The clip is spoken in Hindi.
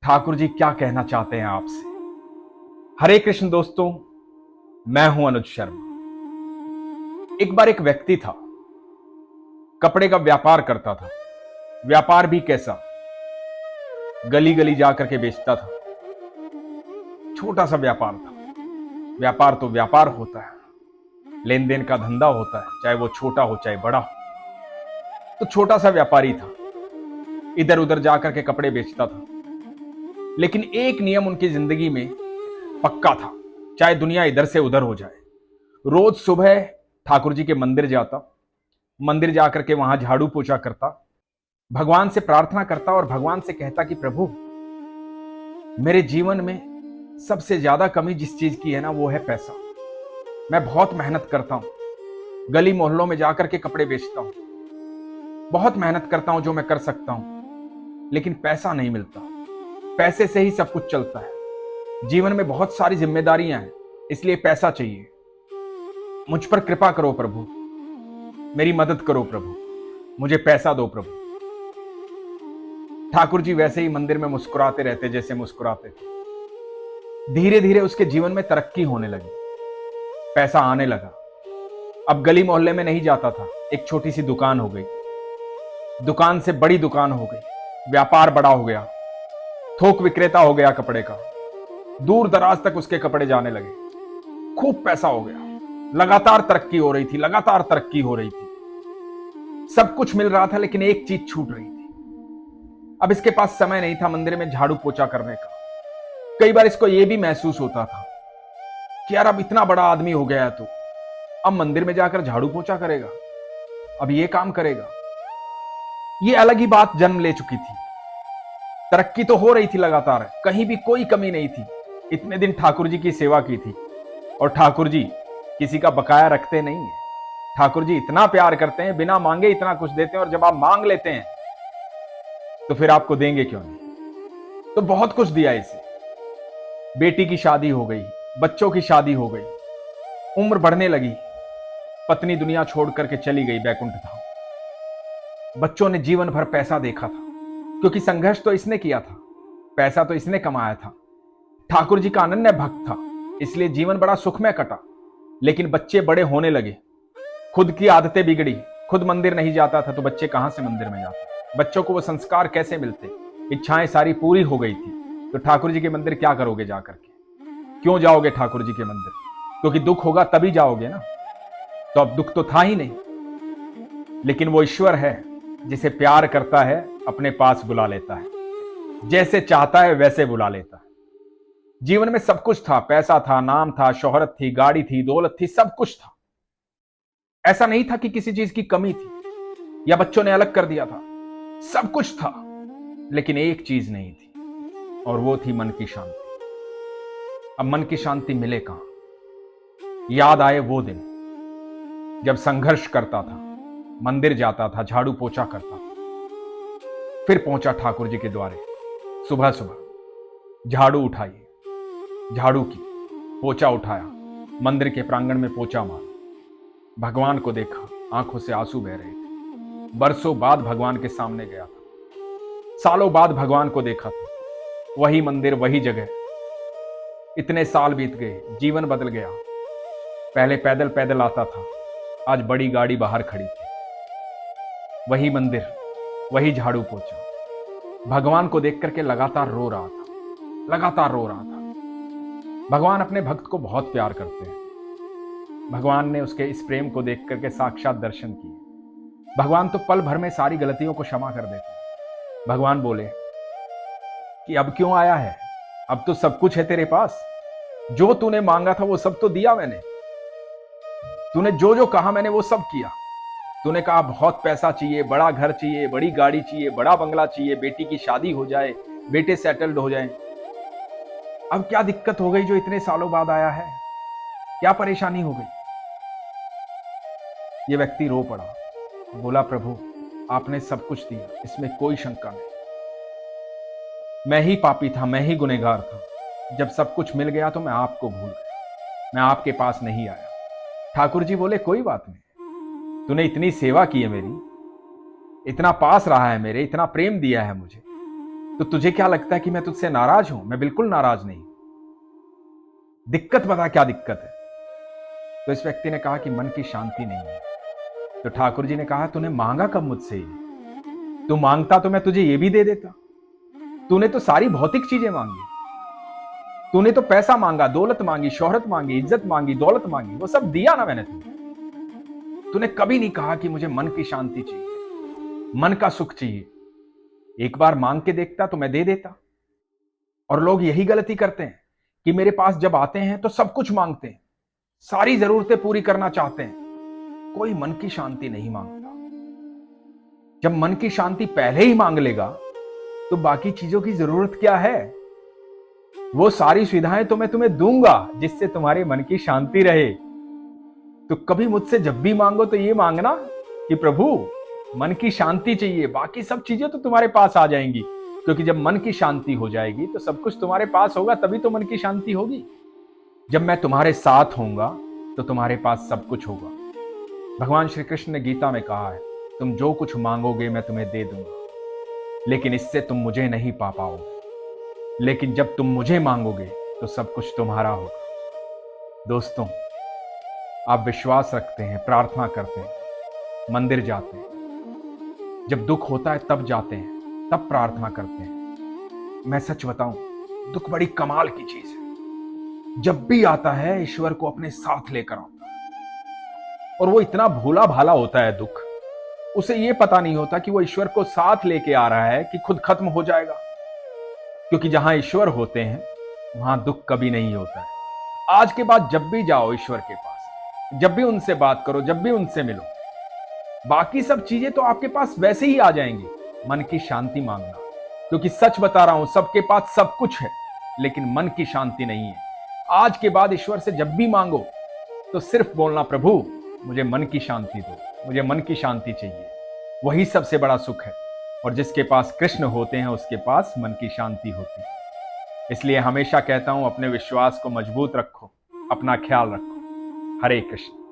ठाकुर जी क्या कहना चाहते हैं आपसे। हरे कृष्ण दोस्तों, मैं हूं अनुज शर्मा। एक बार एक व्यक्ति था, कपड़े का व्यापार करता था। व्यापार भी कैसा, गली गली जाकर के बेचता था। छोटा सा व्यापार था। व्यापार तो व्यापार होता है, लेन देन का धंधा होता है, चाहे वो छोटा हो चाहे बड़ा हो। तो छोटा सा व्यापारी था, इधर उधर जाकर के कपड़े बेचता था। लेकिन एक नियम उनकी जिंदगी में पक्का था, चाहे दुनिया इधर से उधर हो जाए। रोज सुबह ठाकुर जी के मंदिर जाता, मंदिर जाकर के वहां झाड़ू पोछा करता, भगवान से प्रार्थना करता और भगवान से कहता कि प्रभु, मेरे जीवन में सबसे ज्यादा कमी जिस चीज की है ना, वो है पैसा। मैं बहुत मेहनत करता हूं, गली मोहल्लों में जाकर के कपड़े बेचता हूं, बहुत मेहनत करता हूं जो मैं कर सकता हूं, लेकिन पैसा नहीं मिलता। पैसे से ही सब कुछ चलता है। जीवन में बहुत सारी जिम्मेदारियां हैं, इसलिए पैसा चाहिए। मुझ पर कृपा करो प्रभु, मेरी मदद करो प्रभु, मुझे पैसा दो प्रभु। ठाकुर जी वैसे ही मंदिर में मुस्कुराते रहते जैसे मुस्कुराते थे। धीरे धीरे उसके जीवन में तरक्की होने लगी, पैसा आने लगा। अब गली मोहल्ले में नहीं जाता था, एक छोटी सी दुकान हो गई, दुकान से बड़ी दुकान हो गई, व्यापार बड़ा हो गया, थोक विक्रेता हो गया कपड़े का। दूर दराज तक उसके कपड़े जाने लगे, खूब पैसा हो गया। लगातार तरक्की हो रही थी, लगातार तरक्की हो रही थी। सब कुछ मिल रहा था, लेकिन एक चीज छूट रही थी। अब इसके पास समय नहीं था मंदिर में झाड़ू पोछा करने का। कई बार इसको यह भी महसूस होता था कि यार अब इतना बड़ा आदमी हो गया है, तो अब मंदिर में जाकर झाड़ू पोछा करेगा, अब ये काम करेगा। ये अलग ही बात जन्म ले चुकी थी। तरक्की तो हो रही थी लगातार, कहीं भी कोई कमी नहीं थी। इतने दिन ठाकुर जी की सेवा की थी, और ठाकुर जी किसी का बकाया रखते नहीं है। ठाकुर जी इतना प्यार करते हैं, बिना मांगे इतना कुछ देते हैं, और जब आप मांग लेते हैं तो फिर आपको देंगे क्यों नहीं। तो बहुत कुछ दिया इसे। बेटी की शादी हो गई, बच्चों की शादी हो गई, उम्र बढ़ने लगी, पत्नी दुनिया छोड़ करके चली गई बैकुंठ धाम। बच्चों ने जीवन भर पैसा देखा था, क्योंकि संघर्ष तो इसने किया था, पैसा तो इसने कमाया था। ठाकुर जी का अनन्य भक्त था, इसलिए जीवन बड़ा सुखमय कटा। लेकिन बच्चे बड़े होने लगे, खुद की आदतें बिगड़ी, खुद मंदिर नहीं जाता था तो बच्चे कहां से मंदिर में जाते, बच्चों को वो संस्कार कैसे मिलते। इच्छाएं सारी पूरी हो गई थी, तो ठाकुर जी के मंदिर क्या करोगे जाकर के, क्यों जाओगे ठाकुर जी के मंदिर, क्योंकि दुख होगा तभी जाओगे ना। तो अब दुख तो था ही नहीं। लेकिन वो ईश्वर है जिसे प्यार करता है, अपने पास बुला लेता है, जैसे चाहता है वैसे बुला लेता है। जीवन में सब कुछ था, पैसा था, नाम था, शोहरत थी, गाड़ी थी, दौलत थी, सब कुछ था। ऐसा नहीं था कि किसी चीज की कमी थी या बच्चों ने अलग कर दिया था। सब कुछ था, लेकिन एक चीज नहीं थी, और वो थी मन की शांति। अब मन की शांति मिले कहां। याद आए वो दिन जब संघर्ष करता था, मंदिर जाता था, झाड़ू पोछा करता था। फिर पहुंचा ठाकुर जी के द्वारे, सुबह सुबह झाड़ू उठाई, झाड़ू की, पोछा उठाया, मंदिर के प्रांगण में पोछा मारा, भगवान को देखा, आंखों से आंसू बह रहे थे। बरसों बाद भगवान के सामने गया था, सालों बाद भगवान को देखा था। वही मंदिर, वही जगह। इतने साल बीत गए, जीवन बदल गया। पहले पैदल पैदल आता था, आज बड़ी गाड़ी बाहर खड़ी थी। वही मंदिर, वही झाड़ू पोछा। भगवान को देख करके लगातार रो रहा था, लगातार रो रहा था। भगवान अपने भक्त को बहुत प्यार करते हैं। भगवान ने उसके इस प्रेम को देख करके साक्षात दर्शन किए। भगवान तो पल भर में सारी गलतियों को क्षमा कर देते हैं। भगवान बोले कि अब क्यों आया है, अब तो सब कुछ है तेरे पास। जो तूने मांगा था वो सब तो दिया मैंने। तूने जो जो कहा मैंने वो सब किया। तूने कहा बहुत पैसा चाहिए, बड़ा घर चाहिए, बड़ी गाड़ी चाहिए, बड़ा बंगला चाहिए, बेटी की शादी हो जाए, बेटे सेटल्ड हो जाए। अब क्या दिक्कत हो गई जो इतने सालों बाद आया है, क्या परेशानी हो गई। ये व्यक्ति रो पड़ा, बोला प्रभु आपने सब कुछ दिया, इसमें कोई शंका नहीं। मैं ही पापी था, मैं ही गुनहगार था। जब सब कुछ मिल गया तो मैं आपको भूल गया, मैं आपके पास नहीं आया। ठाकुर जी बोले कोई बात नहीं, तूने इतनी सेवा की है मेरी, इतना पास रहा है मेरे, इतना प्रेम दिया है मुझे, तो तुझे क्या लगता है कि मैं तुझसे नाराज हूं? मैं बिल्कुल नाराज नहीं। दिक्कत बता, क्या दिक्कत है? तो इस व्यक्ति ने कहा कि मन की शांति नहीं है। तो ठाकुर जी ने कहा, तूने मांगा कब मुझसे ये? तू मांगता तो मैं तुझे ये भी दे देता। तूने तो सारी भौतिक चीजें मांगी। तूने तो पैसा मांगा, दौलत मांगी, शोहरत मांगी, इज्जत मांगी, दौलत मांगी, वो सब दिया ना मैंने तुम्हें। तूने कभी नहीं कहा कि मुझे मन की शांति चाहिए, मन का सुख चाहिए। एक बार मांग के देखता तो मैं दे देता। और लोग यही गलती करते हैं कि मेरे पास जब आते हैं तो सब कुछ मांगते हैं, सारी जरूरतें पूरी करना चाहते हैं, कोई मन की शांति नहीं मांगता। जब मन की शांति पहले ही मांग लेगा तो बाकी चीजों की जरूरत क्या है? वो सारी सुविधाएं तो मैं तुम्हें दूंगा जिससे तुम्हारे मन की शांति रहे। तो कभी मुझसे जब भी मांगो तो ये मांगना कि प्रभु मन की शांति चाहिए, बाकी सब चीजें तो तुम्हारे पास आ जाएंगी। क्योंकि जब मन की शांति हो जाएगी तो सब कुछ तुम्हारे पास होगा, तभी तो मन की शांति होगी। जब मैं तुम्हारे साथ होऊंगा तो तुम्हारे पास सब कुछ होगा। भगवान श्री कृष्ण ने गीता में कहा है, तुम जो कुछ मांगोगे मैं तुम्हें दे दूंगा, लेकिन इससे तुम मुझे नहीं पा पाओगे। लेकिन जब तुम मुझे मांगोगे तो सब कुछ तुम्हारा होगा। दोस्तों, आप विश्वास रखते हैं, प्रार्थना करते हैं, मंदिर जाते हैं, जब दुख होता है तब जाते हैं, तब प्रार्थना करते हैं। मैं सच बताऊं, दुख बड़ी कमाल की चीज है। जब भी आता है ईश्वर को अपने साथ लेकर आता है। और वो इतना भोला भाला होता है दुख, उसे ये पता नहीं होता कि वो ईश्वर को साथ लेके आ रहा है कि खुद खत्म हो जाएगा। क्योंकि जहां ईश्वर होते हैं वहां दुख कभी नहीं होता है। आज के बाद जब भी जाओ ईश्वर के पास, जब भी उनसे बात करो, जब भी उनसे मिलो, बाकी सब चीजें तो आपके पास वैसे ही आ जाएंगी। मन की शांति मांगना, क्योंकि सच बता रहा हूं, सबके पास सब कुछ है लेकिन मन की शांति नहीं है। आज के बाद ईश्वर से जब भी मांगो तो सिर्फ बोलना, प्रभु मुझे मन की शांति दो, मुझे मन की शांति चाहिए। वही सबसे बड़ा सुख है। और जिसके पास कृष्ण होते हैं उसके पास मन की शांति होती है। इसलिए हमेशा कहता हूं, अपने विश्वास को मजबूत रखो, अपना ख्याल रखो। हरे कृष्ण।